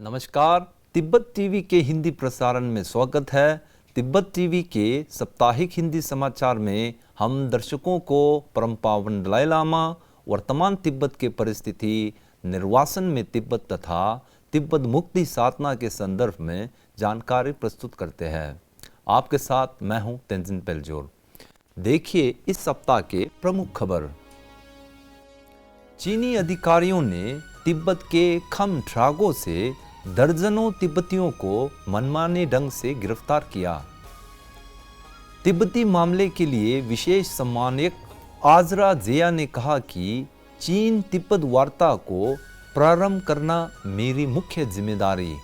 नमस्कार, तिब्बत टीवी के हिंदी प्रसारण में स्वागत है। तिब्बत टीवी के साप्ताहिक हिंदी समाचार में हम दर्शकों को परम पावन दलाई लामा, वर्तमान तिब्बत के परिस्थिति, निर्वासन में तिब्बत तथा तिब्बत मुक्ति साधना के संदर्भ में जानकारी प्रस्तुत करते हैं। आपके साथ मैं हूं तेंजिन पेलजोर। देखिए इस सप्ताह के प्रमुख खबर। चीनी अधिकारियों ने तिब्बत के खम ट्रागो से दर्जनों तिब्बतियों को मनमाने ढंग से गिरफ्तार किया। तिब्बती मामले के लिए विशेष सम्मानक आजरा जेया ने कहा कि चीन तिब्बत वार्ता को प्रारंभ करना मेरी मुख्य जिम्मेदारी।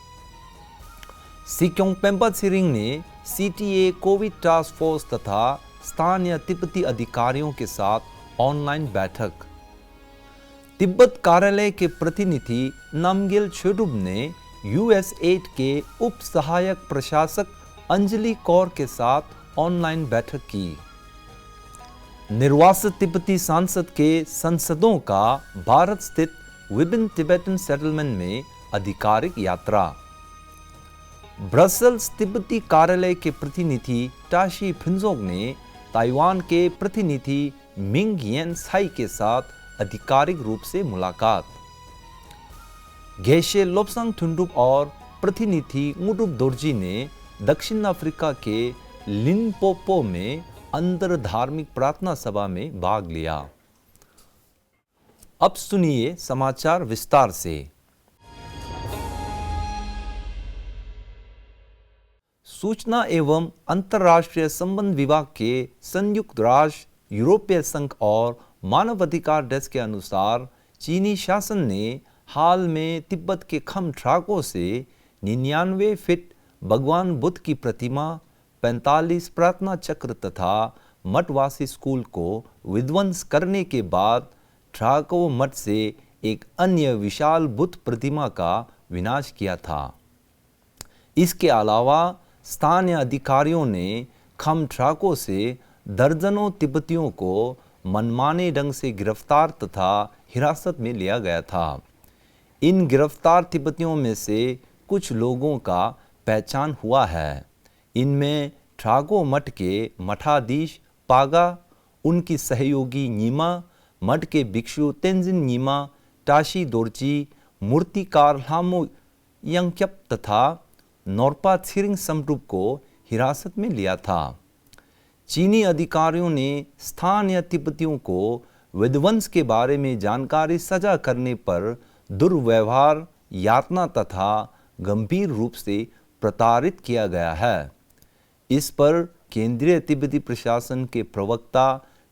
सिक्योंग पेम्पा त्सिरिंग ने सीटीए कोविड टास्क फोर्स तथा स्थानीय तिब्बती अधिकारियों के साथ ऑनलाइन बैठक। तिब्बत कार्यालय के प्रतिनिधि नामग्येल छोडुप ने यूएस8 के उप सहायक प्रशासक अंजलि कौर के साथ ऑनलाइन बैठक की। निर्वासित तिब्बती सांसद के संसदों का भारत स्थित विभिन्न तिब्बतन सेटलमेंट में आधिकारिक यात्रा। ब्रसेल्स तिब्बती कार्यालय के प्रतिनिधि टाशी फिंजोक ने ताइवान के प्रतिनिधि मिंग येन साई के साथ आधिकारिक रूप से मुलाकात। गेशे लोब्सांग थुंडुप और प्रतिनिधि मुडुप दोरजी ने दक्षिण अफ्रीका के लिम्पोपो में अंतर धार्मिक प्रार्थना सभा में भाग लिया। अब सुनिए समाचार विस्तार से। सूचना एवं अंतर्राष्ट्रीय संबंध विभाग के संयुक्त राष्ट्र, यूरोपीय संघ और मानवाधिकार डेस्क के अनुसार चीनी शासन ने हाल में तिब्बत के खम ट्रागो से 99 फीट भगवान बुद्ध की प्रतिमा, 45 प्रार्थना चक्र तथा मठवासी स्कूल को विध्वंस करने के बाद ट्रागो मठ से एक अन्य विशाल बुद्ध प्रतिमा का विनाश किया था। इसके अलावा स्थानीय अधिकारियों ने खम ट्रागो से दर्जनों तिब्बतियों को मनमाने ढंग से गिरफ्तार तथा हिरासत में लिया गया था। इन गिरफ्तार तिब्बतियों में से कुछ लोगों का पहचान हुआ है। इनमें ट्रागो मठ के मठाधीश पागा, उनकी सहयोगी नीमा, मठ के भिक्षु तेंजिन नीमा, टाशी दोरजी, मूर्तिकार हामो यंगक्यप तथा नोरपा त्सिरिंग समरुप को हिरासत में लिया था। चीनी अधिकारियों ने स्थानीय तिब्बतियों को विध्वंस के बारे में जानकारी साझा करने पर दुर्व्यवहार, यातना तथा गंभीर रूप से प्रताड़ित किया गया है। इस पर केंद्रीय तिब्बती प्रशासन के प्रवक्ता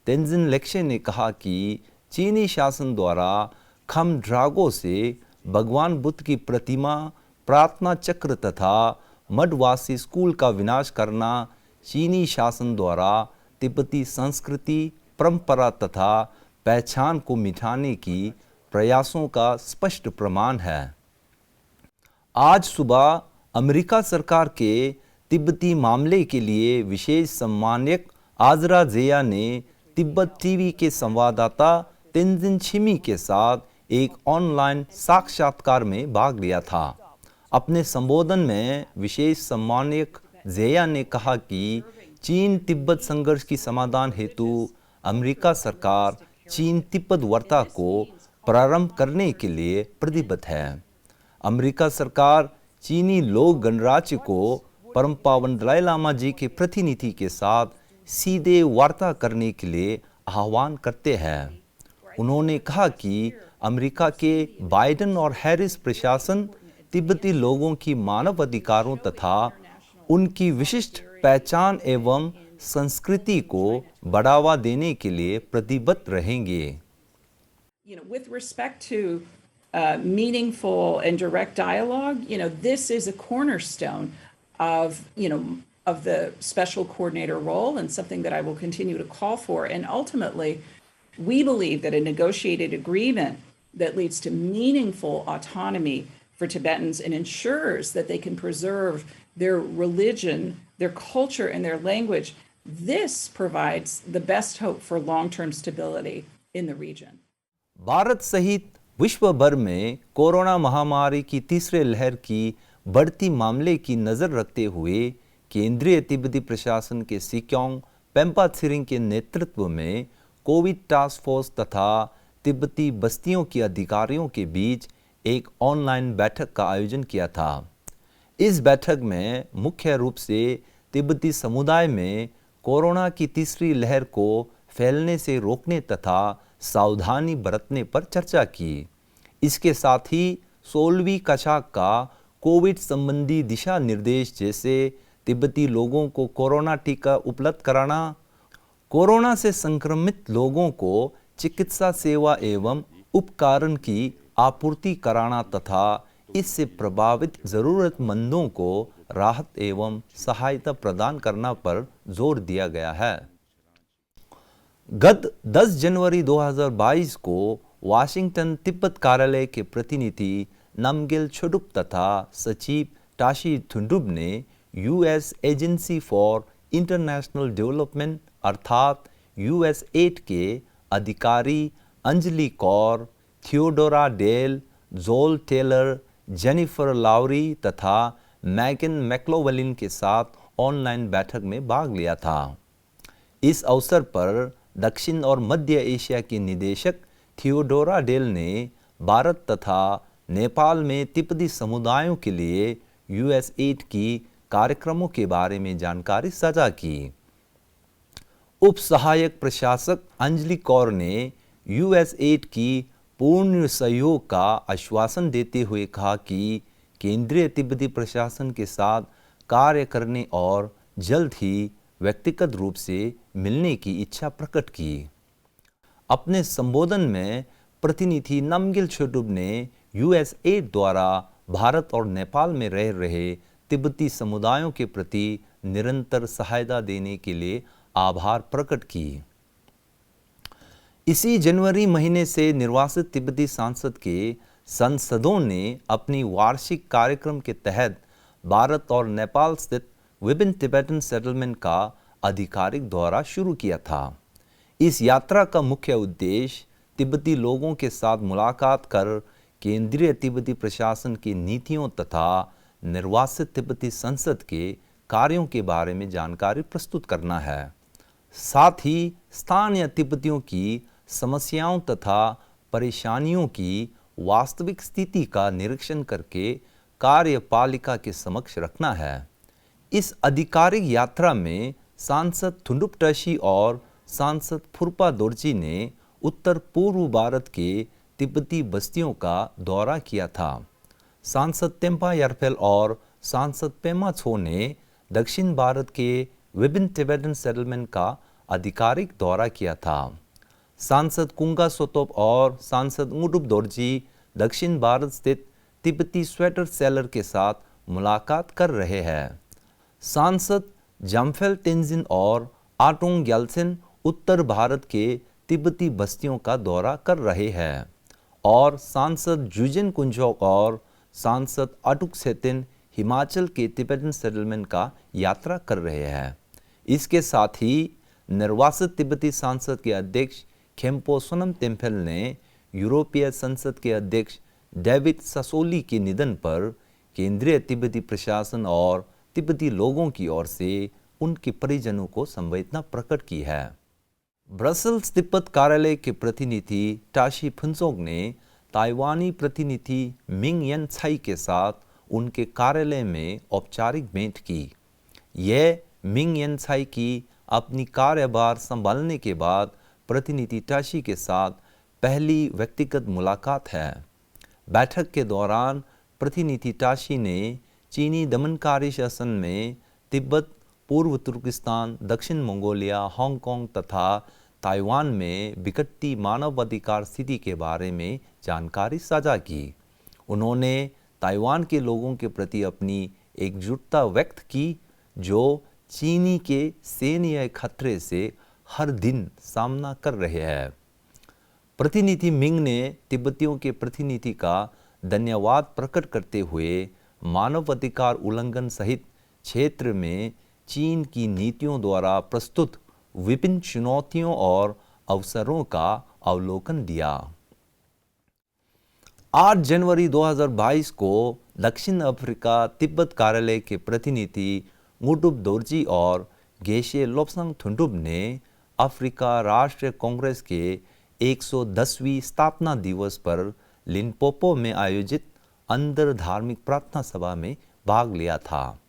तेंजिन लेक्शे ने कहा कि चीनी शासन द्वारा खम ट्रागो से भगवान बुद्ध की प्रतिमा, प्रार्थना चक्र तथा मठवासी स्कूल का विनाश करना चीनी शासन द्वारा तिब्बती संस्कृति, परंपरा तथा पहचान को मिटाने की प्रयासों का स्पष्ट प्रमाण है। आज सुबह अमेरिका सरकार के तिब्बती मामले के लिए विशेष सम्मानक आजरा जेया ने तिब्बत टीवी के संवाददाता तेंजिन छिमी के साथ एक ऑनलाइन साक्षात्कार में भाग लिया था। अपने संबोधन में विशेष सम्मानक जेया ने कहा कि चीन तिब्बत संघर्ष की समाधान हेतु अमेरिका सरकार चीन तिब्बत वार्ता को प्रारंभ करने के लिए प्रतिबद्ध है। अमेरिका सरकार चीनी लोक गणराज्य को परम पावन दलाई लामा जी के प्रतिनिधि के साथ सीधे वार्ता करने के लिए आह्वान करते हैं। उन्होंने कहा कि अमेरिका के बाइडेन और हैरिस प्रशासन तिब्बती लोगों की मानव अधिकारों तथा उनकी विशिष्ट पहचान एवं संस्कृति को बढ़ावा देने के लिए प्रतिबद्ध रहेंगे। With respect to meaningful and direct dialogue, this is a cornerstone of, of the special coordinator role and something that I will continue to call for. And ultimately, we believe that a negotiated agreement that leads to meaningful autonomy for Tibetans and ensures that they can preserve their religion, their culture, and their language, this provides the best hope for long-term stability in the region. Bharat सहित विश्व भर में corona महामारी की तीसरे लहर की बढ़ती मामले की नज़र रखते हुए केंद्रीय तिब्बती प्रशासन के सिक्योंग पेम्पा त्सिरिंग के नेतृत्व में कोविड टास्क फोर्स तथा तिब्बती बस्तियों के अधिकारियों के बीच एक ऑनलाइन बैठक का आयोजन किया था। इस बैठक में मुख्य रूप से तिब्बती समुदाय में कोरोना की तीसरी लहर को फैलने से रोकने तथा सावधानी बरतने पर चर्चा की। इसके साथ ही 16वीं कक्षा का कोविड संबंधी दिशा निर्देश जैसे तिब्बती लोगों को कोरोना टीका उपलब्ध कराना, कोरोना से संक्रमित लोगों को चिकित्सा सेवा एवं उपकरण की आपूर्ति कराना तथा इससे प्रभावित जरूरतमंदों को राहत एवं सहायता प्रदान करना पर जोर दिया गया है। गत 10 जनवरी 2022 को वाशिंगटन तिब्बत कार्यालय के प्रतिनिधि नामग्याल छोडुप तथा सचिव ताशी थुंडुप ने US agency for international development अर्थात यूएसएड के अधिकारी अंजलि कौर, थियोडोरा डेल, जोल टेलर, जेनिफर लाउरी तथा मैगन मैक्लोवलिन के साथ ऑनलाइन बैठक में भाग लिया था। इस अवसर पर दक्षिण और मध्य एशिया के निदेशक थियोडोरा डेल ने भारत तथा नेपाल में तिब्बती समुदायों के लिए यूएसएड की कार्यक्रमों के बारे में जानकारी साझा की। उप सहायक प्रशासक अंजलि कौर ने यूएसएड की पूर्ण सहयोग का आश्वासन देते हुए कहा कि केंद्रीय तिब्बती प्रशासन के साथ कार्य करने और जल्द ही व्यक्तिगत रूप से मिलने की इच्छा प्रकट की। अपने संबोधन में प्रतिनिधि नामग्याल छोडुप ने यूएसएड द्वारा भारत और नेपाल में रह रहे तिब्बती समुदायों के प्रति निरंतर सहायता देने के लिए आभार प्रकट की। इसी जनवरी महीने से निर्वासित तिब्बती सांसद के सांसदों ने अपनी वार्षिक कार्यक्रम के तहत भारत और नेपाल स्थित विभिन्न तिब्बतन सेटलमेंट का आधिकारिक दौरा शुरू किया था। इस यात्रा का मुख्य उद्देश्य तिब्बती लोगों के साथ मुलाकात कर केंद्रीय तिब्बती प्रशासन की नीतियों तथा निर्वासित तिब्बती संसद के कार्यों के बारे में जानकारी प्रस्तुत करना है। साथ ही स्थानीय तिब्बतियों की समस्याओं तथा परेशानियों की वास्तविक स्थिति का निरीक्षण करके कार्यपालिका के समक्ष रखना है। इस आधिकारिक यात्रा में सांसद थुंडुप टशी और सांसद फुरपा दोरजी ने उत्तर पूर्व भारत के तिब्बती बस्तियों का दौरा किया था। सांसद तेम्पा यारफेल और सांसद पेमा छो ने दक्षिण भारत के विभिन्न तिब्बतन सेटलमेंट का आधिकारिक दौरा किया था। सांसद कुंगा सोतोप और सांसद ngudup दोरजी दक्षिण भारत स्थित तिब्बती स्वेटर सेलर के साथ मुलाकात कर रहे हैं। सांसद जाम्फेल तेंजिन और आटोंग ग्याल्सेन उत्तर भारत के तिब्बती बस्तियों का दौरा कर रहे हैं और सांसद जुजेन कुंजोक और सांसद अटुक सेतिन हिमाचल के तिब्बतन सेटलमेंट का यात्रा कर रहे हैं। इसके साथ ही निर्वासित तिब्बती सांसद के अध्यक्ष खेम्पो सोनम तेम्फेल ने यूरोपीय संसद के अध्यक्ष डेविड सासोली के निधन पर केंद्रीय तिब्बती प्रशासन और तिब्बती लोगों की ओर से उनके परिजनों को संवेदना प्रकट की है। ब्रसेल्स तिब्बत कार्यालय के प्रतिनिधि ताशी फुनसोक ने ताइवानी प्रतिनिधि मिंग यन छाई के साथ उनके कार्यालय में औपचारिक भेंट की। यह मिंग यन छाई की अपनी कार्यभार संभालने के बाद प्रतिनिधि ताशी के साथ पहली व्यक्तिगत मुलाकात है। बैठक के दौरान प्रतिनिधि ताशी ने चीनी दमनकारी शासन में तिब्बत, पूर्व तुर्किस्तान, दक्षिण मंगोलिया, हांगकांग तथा ताइवान में बिगड़ती मानवाधिकार स्थिति के बारे में जानकारी साझा की। उन्होंने ताइवान के लोगों के प्रति अपनी एकजुटता व्यक्त की जो चीनी के सैन्य खतरे से हर दिन सामना कर रहे हैं। प्रतिनिधि मिंग ने तिब्बतियों के प्रतिनिधि का धन्यवाद प्रकट करते हुए मानवाधिकार उल्लंघन सहित क्षेत्र में चीन की नीतियों द्वारा प्रस्तुत विभिन्न चुनौतियों और अवसरों का अवलोकन दिया। 8 जनवरी 2022 को दक्षिण अफ्रीका तिब्बत कार्यालय के प्रतिनिधि मुटुब दोरजी और गेशे लोब्सांग थुंडुप ने अफ्रीका राष्ट्रीय कांग्रेस के 110वीं स्थापना दिवस पर लिम्पोपो में आयोजित अंतर धार्मिक प्रार्थना सभा में भाग लिया था।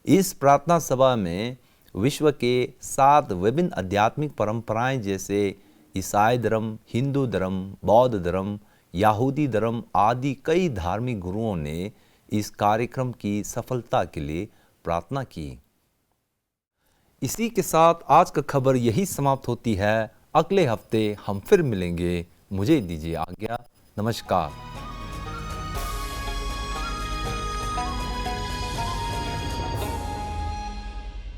इस प्रार्थना सभा में विश्व के 7 विभिन्न आध्यात्मिक परंपराएं जैसे ईसाई धर्म, हिंदू धर्म, बौद्ध धर्म, यहूदी धर्म आदि कई धार्मिक गुरुओं ने इस कार्यक्रम की सफलता के लिए प्रार्थना की। इसी के साथ आज का खबर यही समाप्त होती है। अगले हफ्ते हम फिर मिलेंगे। मुझे दीजिए आज्ञा। नमस्कार।